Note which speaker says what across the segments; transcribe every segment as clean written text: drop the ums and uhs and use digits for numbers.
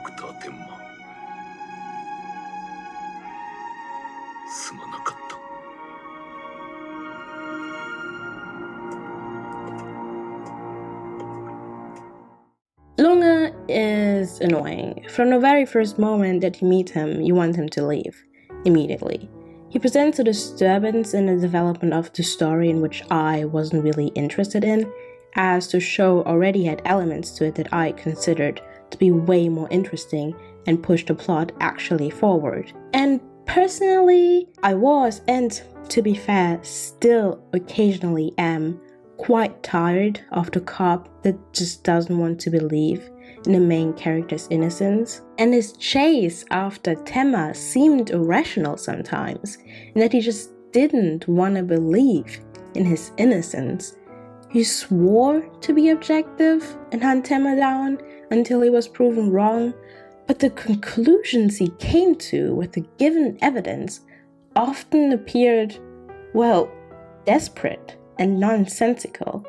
Speaker 1: クター天馬、すまなかった。
Speaker 2: Lunge is annoying. From the very first moment that you meet him, you want him to leave immediately. He presents a disturbance in the development of the story in which I wasn't really interested in, as the show already had elements to it that I considered to be way more interesting and pushed the plot actually forward. And personally, I was, and to be fair, still occasionally am, quite tired of the cop that just doesn't want to believe in the main character's innocence. And his chase after Temma seemed irrational sometimes, and that he just didn't want to believe in his innocence. He swore to be objective and hunt Temma down until he was proven wrong, but the conclusions he came to with the given evidence often appeared, well, desperate and nonsensical.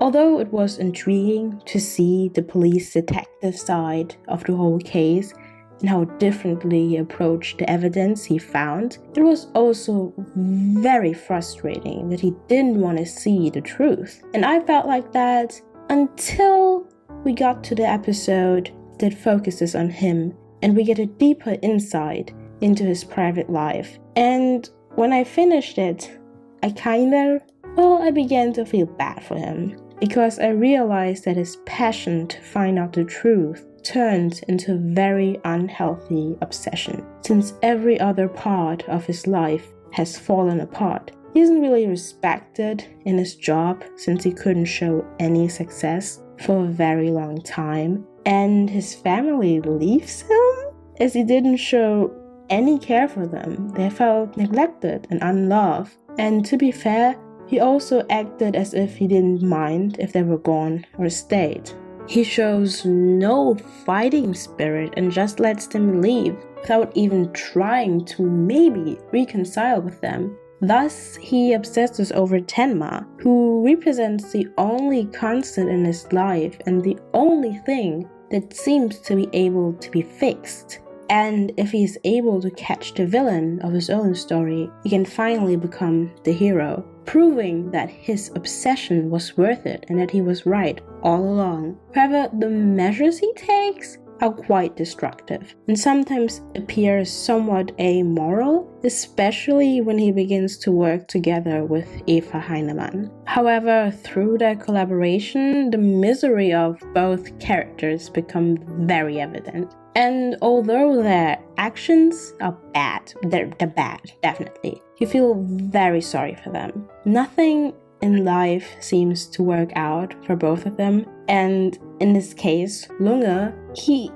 Speaker 2: Although it was intriguing to see the police detective side of the whole case and how differently he approached the evidence he found, it was also very frustrating that he didn't want to see the truth. And I felt like that until we got to the episode that focuses on him and we get a deeper insight into his private life. And when I finished it, I began to feel bad for him, because I realized that his passion to find out the truth turned into a very unhealthy obsession, since every other part of his life has fallen apart. He isn't really respected in his job since he couldn't show any success for a very long time, and his family leaves him as he didn't show any care for them. They felt neglected and unloved, and to be fair, he also acted as if he didn't mind if they were gone or stayed. He shows no fighting spirit and just lets them leave without even trying to maybe reconcile with them. Thus, he obsesses over Tenma, who represents the only constant in his life and the only thing that seems to be able to be fixed. And if he is able to catch the villain of his own story, he can finally become the hero, proving that his obsession was worth it and that he was right all along. However, the measures he takes are quite destructive and sometimes appear somewhat amoral, especially when he begins to work together with Eva Heinemann. However, through their collaboration, the misery of both characters become very evident. And although their actions are bad, they're bad, definitely, you feel very sorry for them. Nothing in life seems to work out for both of them, and in this case, Lunge, he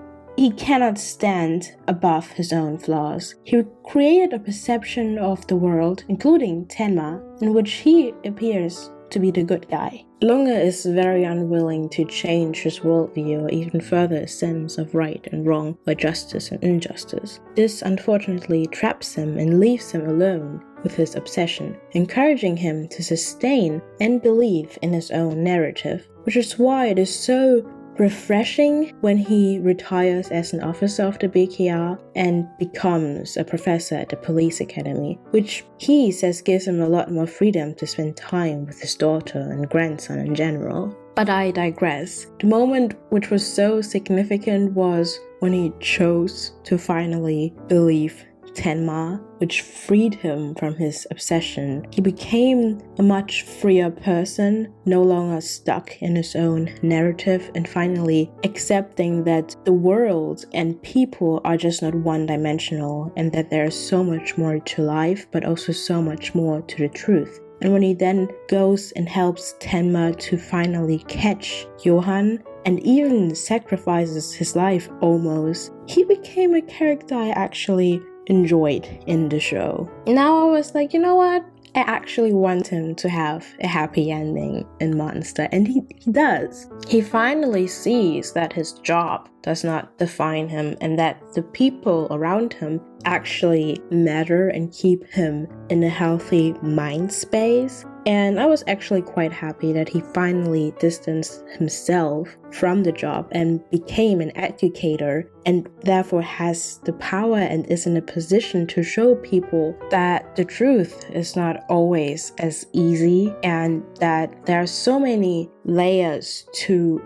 Speaker 2: cannot stand above his own flaws. He created a perception of the world, including Tenma, in which he appears to be the good guy. Lunge is very unwilling to change his worldview or even further his sense of right and wrong or justice and injustice. This unfortunately traps him and leaves him alone with his obsession, encouraging him to sustain and believe in his own narrative, which is why it is so refreshing when he retires as an officer of the BKR and becomes a professor at the police academy, which he says gives him a lot more freedom to spend time with his daughter and grandson in general. But I digress. The moment which was so significant was when he chose to finally believe Tenma, which freed him from his obsession. He became a much freer person, no longer stuck in his own narrative, and finally accepting that the world and people are just not one-dimensional and that there is so much more to life, but also so much more to the truth. And when he then goes and helps Tenma to finally catch Johan, and even sacrifices his life almost, he became a character I actually enjoyed in the show. Now I was like, you know what? I actually want him to have a happy ending in Monster, and he does. He finally sees that his job does not define him and that the people around him actually matter and keep him in a healthy mind space. And I was actually quite happy that he finally distanced himself from the job and became an educator, and therefore has the power and is in a position to show people that the truth is not always as easy, and that there are so many layers to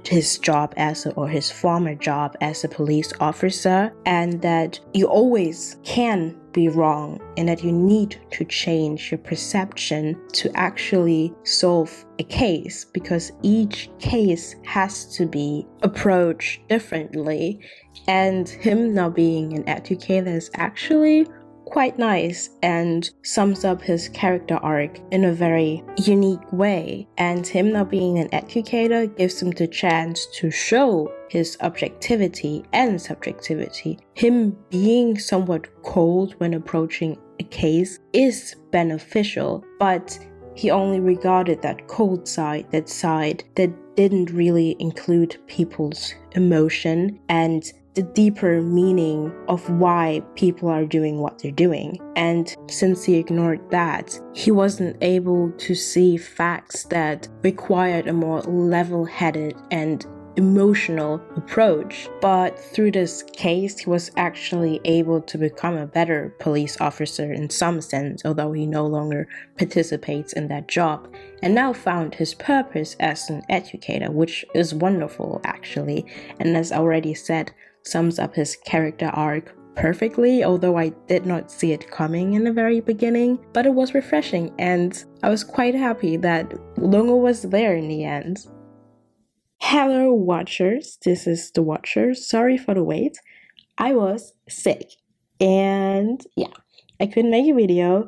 Speaker 2: his job or his former job as a police officer, and that you always can be wrong, and that you need to change your perception to actually solve a case, because each case has to be approached differently. And him now being an educator is actually quite nice and sums up his character arc in a very unique way. And him now being an educator gives him the chance to show his objectivity and subjectivity. Him being somewhat cold when approaching a case is beneficial, but he only regarded that cold side, that side that didn't really include people's emotion and the deeper meaning of why people are doing what they're doing. And since he ignored that, he wasn't able to see facts that required a more level-headed and emotional approach. But through this case, he was actually able to become a better police officer in some sense, although he no longer participates in that job, and now found his purpose as an educator, which is wonderful actually, and as I already said, sums up his character arc perfectly, although I did not see it coming in the very beginning. But it was refreshing, and I was quite happy that Lunge was there in the end. Hello watchers, this is TheWatcher. Sorry for the wait. I was sick, and yeah, I couldn't make a video,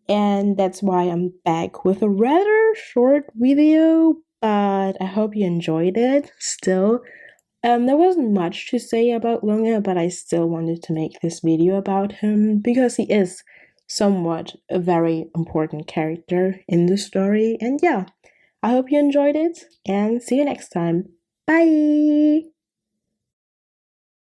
Speaker 2: and that's why I'm back with a rather short video, but I hope you enjoyed it still. There wasn't much to say about Lunge, but I still wanted to make this video about him because he is somewhat a very important character in the story. And yeah, I hope you enjoyed it, and see you next time. Bye!